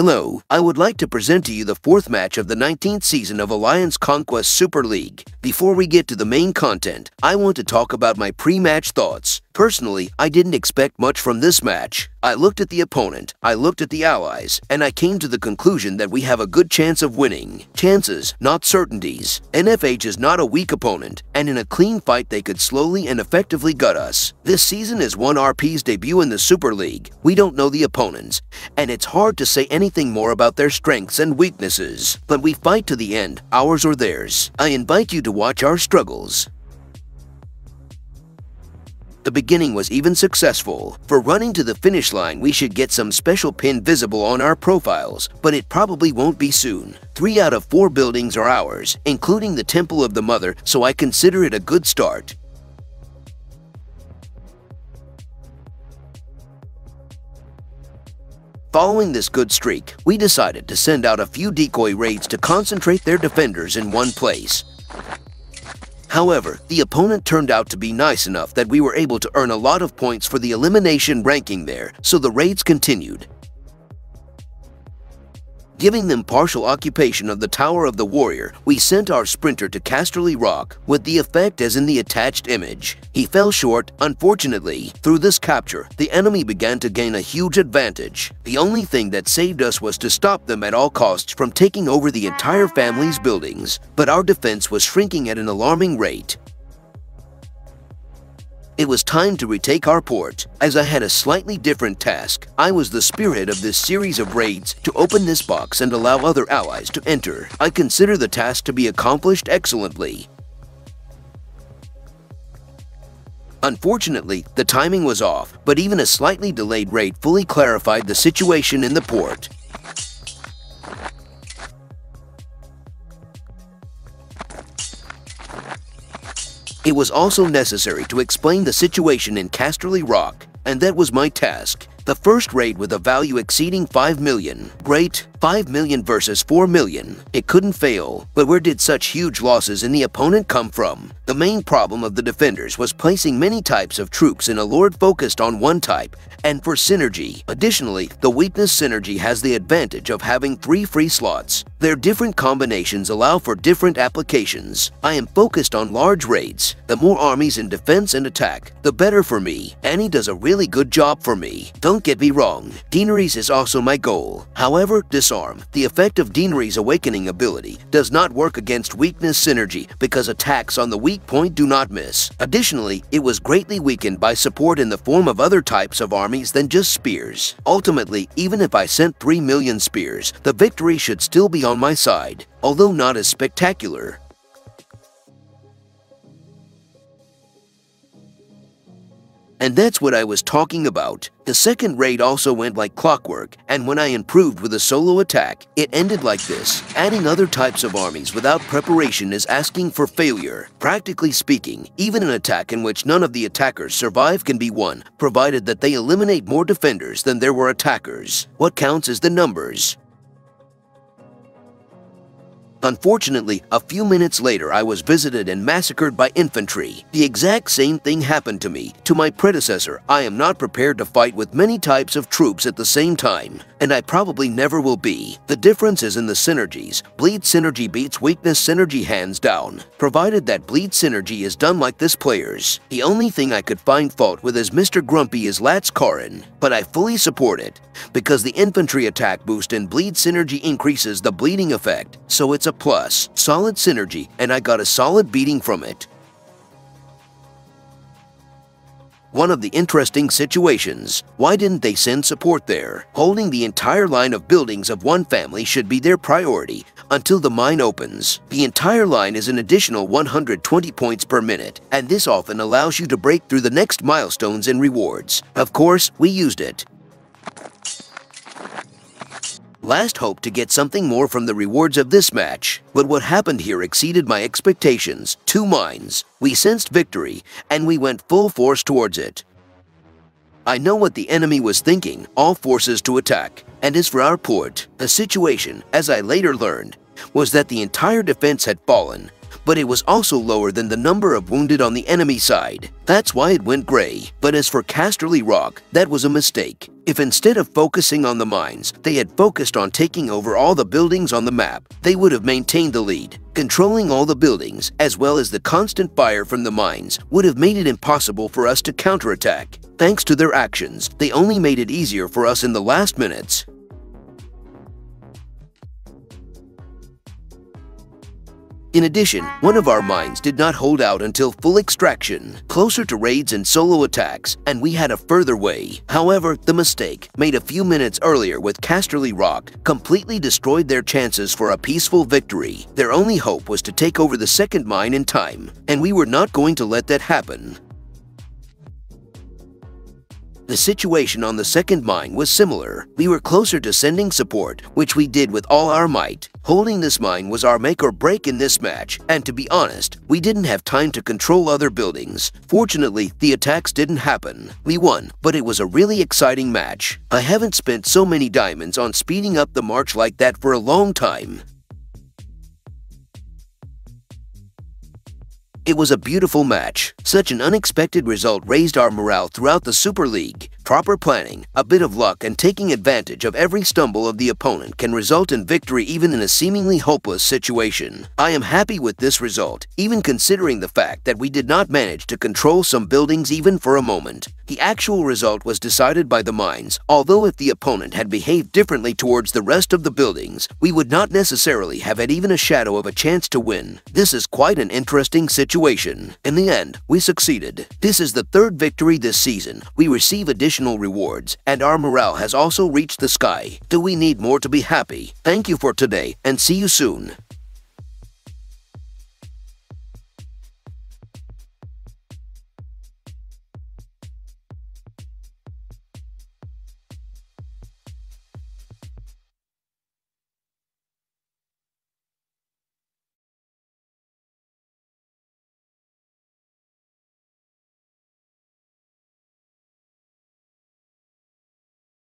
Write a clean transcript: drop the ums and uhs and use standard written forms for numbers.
Hello, I would like to present to you the fourth match of the 19th season of Alliance Conquest Super League. Before we get to the main content, I want to talk about my pre-match thoughts. Personally, I didn't expect much from this match. I looked at the opponent, I looked at the allies, and I came to the conclusion that we have a good chance of winning. Chances, not certainties. NFH is not a weak opponent, and in a clean fight they could slowly and effectively gut us. This season is 1RP's debut in the Super League. We don't know the opponents, and it's hard to say anything more about their strengths and weaknesses. But we fight to the end, ours or theirs. I invite you to watch our struggles. The beginning was even successful. For running to the finish line, we should get some special pin visible on our profiles, but it probably won't be soon. 3 out of 4 buildings are ours, including the Temple of the Mother, so I consider it a good start. Following this good streak, we decided to send out a few decoy raids to concentrate their defenders in one place. However, the opponent turned out to be nice enough that we were able to earn a lot of points for the elimination ranking there, so the raids continued. Giving them partial occupation of the Tower of the Warrior, we sent our sprinter to Casterly Rock, with the effect as in the attached image. He fell short, unfortunately. Through this capture, the enemy began to gain a huge advantage. The only thing that saved us was to stop them at all costs from taking over the entire family's buildings, but our defense was shrinking at an alarming rate. It was time to retake our port, as I had a slightly different task. I was the spearhead of this series of raids to open this box and allow other allies to enter. I consider the task to be accomplished excellently. Unfortunately, the timing was off, but even a slightly delayed raid fully clarified the situation in the port. It was also necessary to explain the situation in Casterly Rock, and that was my task. The first raid with a value exceeding 5 million. Great, 5 million versus 4 million. It couldn't fail, but where did such huge losses in the opponent come from? The main problem of the defenders was placing many types of troops in a lord focused on one type, and for synergy. Additionally, the weakness synergy has the advantage of having 3 free slots. Their different combinations allow for different applications. I am focused on large raids. The more armies in defense and attack, the better for me. Annie does a really good job for me. Don't get me wrong, Deaneries is also my goal. However, disarm. The effect of Deaneries' awakening ability does not work against weakness synergy because attacks on the weak point do not miss. Additionally, it was greatly weakened by support in the form of other types of armies than just spears. Ultimately, even if I sent 3 million spears, the victory should still be on my side, although not as spectacular. And that's what I was talking about. The second raid also went like clockwork, and when I improved with a solo attack, it ended like this. Adding other types of armies without preparation is asking for failure. Practically speaking, even an attack in which none of the attackers survive can be won, provided that they eliminate more defenders than there were attackers. What counts is the numbers. Unfortunately, a few minutes later I was visited and massacred by infantry. The exact same thing happened to me. To my predecessor, I am not prepared to fight with many types of troops at the same time, and I probably never will be. The difference is in the synergies. Bleed synergy beats weakness synergy hands down, provided that bleed synergy is done like this player's. The only thing I could find fault with as Mr. Grumpy is Lat's Karin, but I fully support it, because the infantry attack boost in bleed synergy increases the bleeding effect, so it's a plus. Solid synergy, and I got a solid beating from it. One of the interesting situations, why didn't they send support there? Holding the entire line of buildings of one family should be their priority until the mine opens. The entire line is an additional 120 points per minute, and this often allows you to break through the next milestones and rewards. Of course, we used it. Last hope to get something more from the rewards of this match, but what happened here exceeded my expectations. 2 mines. We sensed victory, and we went full force towards it. I know what the enemy was thinking, all forces to attack. And as for our port, the situation, as I later learned, was that the entire defense had fallen, but it was also lower than the number of wounded on the enemy side. That's why it went gray. But as for Casterly Rock, that was a mistake. If instead of focusing on the mines, they had focused on taking over all the buildings on the map, they would have maintained the lead. Controlling all the buildings, as well as the constant fire from the mines, would have made it impossible for us to counterattack. Thanks to their actions, they only made it easier for us in the last minutes. In addition, one of our mines did not hold out until full extraction, closer to raids and solo attacks, and we had a further way. However, the mistake, made a few minutes earlier with Casterly Rock, completely destroyed their chances for a peaceful victory. Their only hope was to take over the second mine in time, and we were not going to let that happen. The situation on the second mine was similar. We were closer to sending support, which we did with all our might. Holding this mine was our make or break in this match, and to be honest, we didn't have time to control other buildings. Fortunately, the attacks didn't happen. We won, but it was a really exciting match. I haven't spent so many diamonds on speeding up the march like that for a long time. It was a beautiful match. Such an unexpected result raised our morale throughout the Super League. Proper planning, a bit of luck, and taking advantage of every stumble of the opponent can result in victory even in a seemingly hopeless situation. I am happy with this result, even considering the fact that we did not manage to control some buildings even for a moment. The actual result was decided by the mines, although if the opponent had behaved differently towards the rest of the buildings, we would not necessarily have had even a shadow of a chance to win. This is quite an interesting situation. In the end, we succeeded. This is the third victory this season. We receive additional rewards, and our morale has also reached the sky. Do we need more to be happy? Thank you for today, and see you soon.